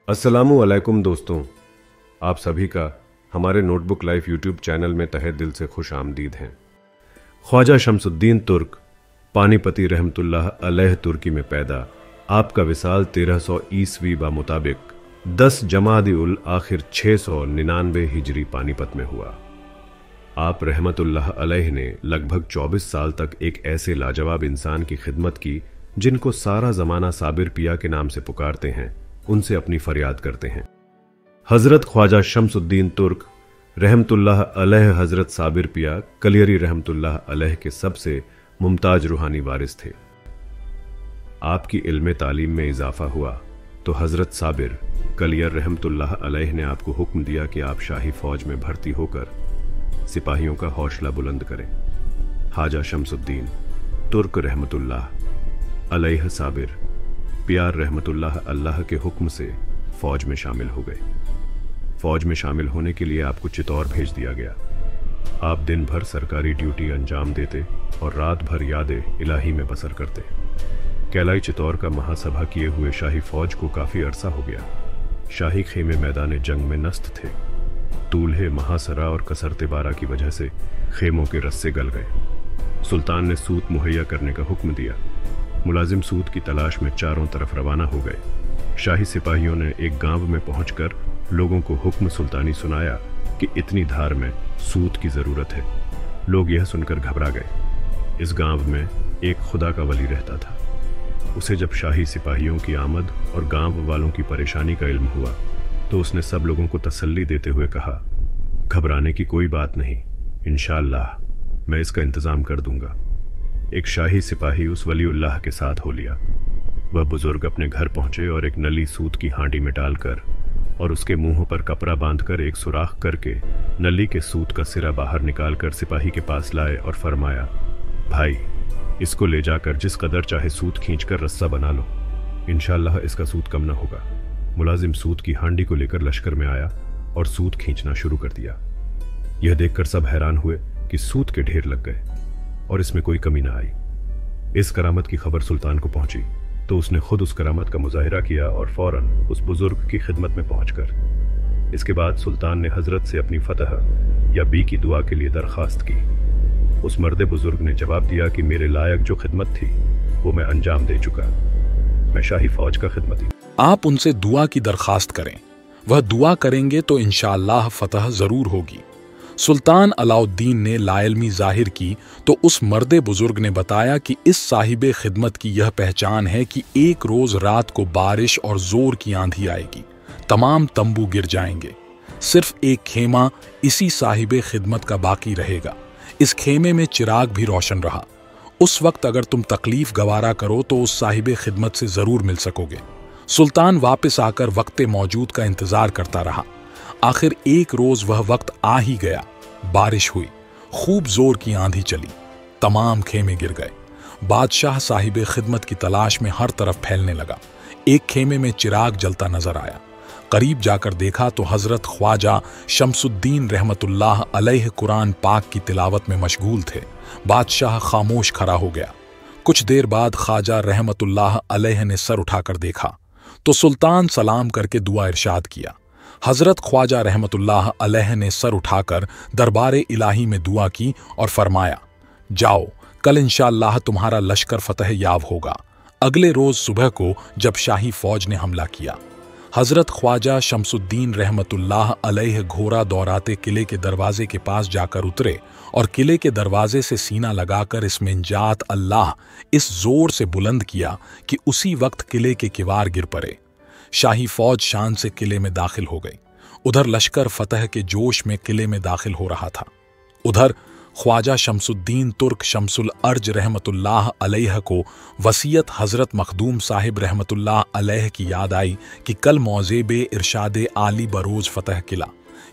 अस्सलामु अलैकुम दोस्तों, आप सभी का हमारे नोटबुक लाइफ यूट्यूब चैनल में तहे दिल से खुश आमदीद हैं। ख्वाजा शमसुद्दीन तुर्क पानीपती रहमतुल्लाह अलैह तुर्की में पैदा। आपका विसाल 1300 ईस्वी बा मुताबिक 10 जमादी उल आखिर 699 हिजरी पानीपत में हुआ। आप रहमतुल्लाह अलैह ने लगभग 24 साल तक एक ऐसे लाजवाब इंसान की खिदमत की जिनको सारा जमाना साबिर पिया के नाम से पुकारते हैं, उनसे अपनी फरियाद करते हैं। हजरत ख्वाजा शमसुद्दीन तुर्क रहमतुल्लाह अलैह हजरत साबिर पिया कलियरी रहमतुल्लाह अलैह के सबसे मुमताज रूहानी वारिस थे। आपकी इल्म तालीम में इजाफा हुआ तो हजरत साबिर कलियर रहमतुल्लाह अलैह ने आपको हुक्म दिया कि आप शाही फौज में भर्ती होकर सिपाहियों का हौसला बुलंद करें। ख्वाजा शमसुद्दीन तुर्क रहमतुल्लाह अलैह साबिर पियार रहमतुल्लाह अल्लाह के हुक्म से फौज में शामिल हो गए। फौज में शामिल होने के लिए आपको चित्तौर भेज दिया गया। आप दिन भर सरकारी ड्यूटी अंजाम देते और रात भर यादें इलाही में बसर करते। कैलाई चित्तौर का महासभा किए हुए शाही फौज को काफी अरसा हो गया। शाही खेमे मैदान जंग में नस्त थे। दूल्हे महासरा और कसरते बारा की वजह से खेमों के रस्से गल गए। सुल्तान ने सूत मुहैया करने का हुक्म दिया। मुलाजिम सूत की तलाश में चारों तरफ रवाना हो गए। शाही सिपाहियों ने एक गांव में पहुंचकर लोगों को हुक्म सुल्तानी सुनाया कि इतनी धार में सूत की जरूरत है। लोग यह सुनकर घबरा गए। इस गांव में एक खुदा का वली रहता था। उसे जब शाही सिपाहियों की आमद और गांव वालों की परेशानी का इल्म हुआ तो उसने सब लोगों को तसल्ली देते हुए कहा, घबराने की कोई बात नहीं, इंशाअल्लाह मैं इसका इंतजाम कर दूंगा। एक शाही सिपाही उस वलीउल्लाह के साथ हो लिया। वह बुजुर्ग अपने घर पहुंचे और एक नली सूत की हांडी में डालकर और उसके मुंह पर कपड़ा बांधकर एक सुराख करके नली के सूत का सिरा बाहर निकालकर सिपाही के पास लाए और फरमाया, भाई इसको ले जाकर जिस कदर चाहे सूत खींचकर रस्सा बना लो, इंशाअल्लाह इसका सूत कम न होगा। मुलाजिम सूत की हांडी को लेकर लश्कर में आया और सूत खींचना शुरू कर दिया। यह देखकर सब हैरान हुए कि सूत के ढेर लग गए और इसमें कोई कमी ना आई। इस करामत की खबर सुल्तान को पहुंची तो उसने खुद उस करामत का मुजाहिरा किया और फौरन उस बुजुर्ग की खिदमत में पहुंचकर इसके बाद सुल्तान ने हजरत से अपनी फतह या बी की दुआ के लिए दरखास्त की। उस मर्द बुजुर्ग ने जवाब दिया कि मेरे लायक जो खिदमत थी वो मैं अंजाम दे चुका, मैं शाही फौज का खिदमती। आप उनसे दुआ की दरखास्त करें, वह दुआ करेंगे तो इंशाअल्लाह फतह जरूर होगी। सुल्तान अलाउद्दीन ने लाइल्मी जाहिर की तो उस मर्दे बुजुर्ग ने बताया कि इस साहिबे खिदमत की यह पहचान है कि एक रोज रात को बारिश और जोर की आंधी आएगी, तमाम तंबू गिर जाएंगे, सिर्फ एक खेमा इसी साहिबे खिदमत का बाकी रहेगा। इस खेमे में चिराग भी रोशन रहा। उस वक्त अगर तुम तकलीफ गवारा करो तो उस साहिबे खिदमत से जरूर मिल सकोगे। सुल्तान वापस आकर वक्त मौजूद का इंतजार करता रहा। आखिर एक रोज वह वक्त आ ही गया। बारिश हुई, खूब जोर की आंधी चली, तमाम खेमे गिर गए। बादशाह साहिबे खिदमत की तलाश में हर तरफ फैलने लगा। एक खेमे में चिराग जलता नजर आया। करीब जाकर देखा तो हजरत ख्वाजा शमसुद्दीन रहमतुल्लाह अलैह कुरान पाक की तिलावत में मशगूल थे। बादशाह खामोश खड़ा हो गया। कुछ देर बाद ख्वाजा रहमतुल्लाह अलैह ने सर उठाकर देखा तो सुल्तान सलाम करके दुआ इरशाद किया। हजरत ख्वाजा रहमतुल्लाह अलैह ने सर उठाकर दरबारे इलाही में दुआ की और फरमाया, जाओ कल इंशाअल्लाह तुम्हारा लश्कर फतह याब होगा। अगले रोज सुबह को जब शाही फौज ने हमला किया, हजरत ख्वाजा शमसुद्दीन रहमतुल्लाह अलैह घोड़ा दौराते किले के दरवाजे के पास जाकर उतरे और किले के दरवाजे से सीना लगाकर इसमें जात अल्लाह इस जोर से बुलंद किया कि उसी वक्त किले के किवार गिर पड़े। शाही फौज शान से किले में दाखिल हो गई। उधर लश्कर फतह के जोश में किले में दाखिल हो रहा था। उधर ख्वाजा शमसुद्दीन तुर्क शमसुल अर्ज रहमतुल्लाह अलैह को वसीयत हजरत मखदूम साहिब रहमतुल्लाह अलैह की याद आई कि कल मौज़ेबे इरशादे आली बरोज फतह किला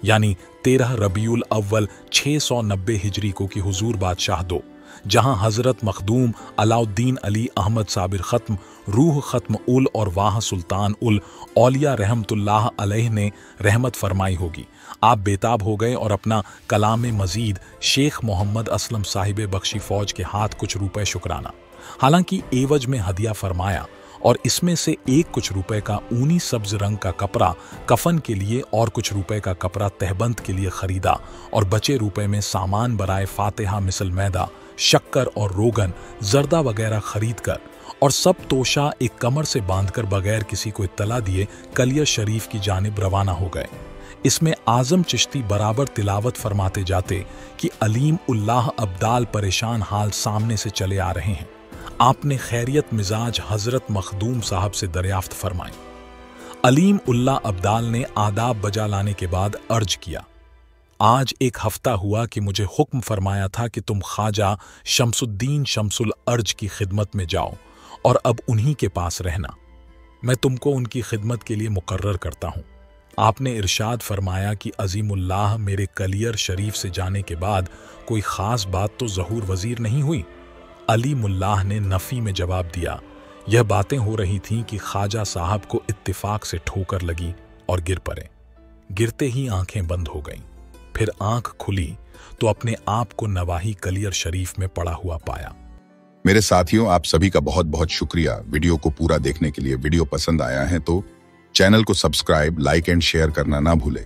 यानी 13 रबीउल अव्वल 690 हिजरी को की हुजूर बादशाह दो, जहां हजरत मखदूम अलाउद्दीन अली अहमद साबिर ख़त्म रूह ख़त्म उल और वाह सुल्तान उल औलिया रहमतुल्लाह अलैह ने रहमत फरमाई होगी। आप बेताब हो गए और अपना कलाम मजीद शेख मोहम्मद असलम साहिब बख्शी फौज के हाथ कुछ रुपए शुक्राना, हालांकि एवज में हदिया फरमाया और इसमें से एक कुछ रुपए का ऊनी सब्ज रंग का कपड़ा कफन के लिए और कुछ रुपए का कपड़ा तहबंद के लिए खरीदा और बचे रुपए में सामान बराए फातिहा मिसल मैदा, शक्कर और रोगन, जर्दा वगैरह खरीद कर और सब तोशा एक कमर से बांधकर बगैर किसी को इत्तला दिए कलियर शरीफ की जानिब रवाना हो गए। इसमें आजम चिश्ती बराबर तिलावत फरमाते जाते कि अलीम उल्लाह अब्दाल परेशान हाल सामने से चले आ रहे हैं। आपने खैरियत मिजाज हजरत मखदूम साहब से दरियाफ्त फरमाई। अलीम उल्लाह अब्दाल ने आदाब बजा लाने के बाद अर्ज किया, आज एक हफ्ता हुआ कि मुझे हुक्म फरमाया था कि तुम ख्वाजा शमसुद्दीन शमसुल अर्ज की खिदमत में जाओ और अब उन्हीं के पास रहना। मैं तुमको उनकी खिदमत के लिए मुकर्रर करता हूँ। आपने इरशाद फरमाया कि अजीमुल्लाह मेरे कलियर शरीफ से जाने के बाद कोई ख़ास बात तो ज़हूर वज़ीर नहीं हुई। अलीमुल्लाह ने नफ़ी में जवाब दिया, यह बातें हो रही थीं कि ख्वाजा साहब को इत्तिफाक से ठोकर लगी और गिर पड़े। गिरते ही आंखें बंद हो गईं। फिर आंख खुली तो अपने आप को नवाही कलियर शरीफ में पड़ा हुआ पाया। मेरे साथियों, आप सभी का बहुत बहुत शुक्रिया वीडियो को पूरा देखने के लिए। वीडियो पसंद आया है तो चैनल को सब्सक्राइब, लाइक एंड शेयर करना ना भूलें।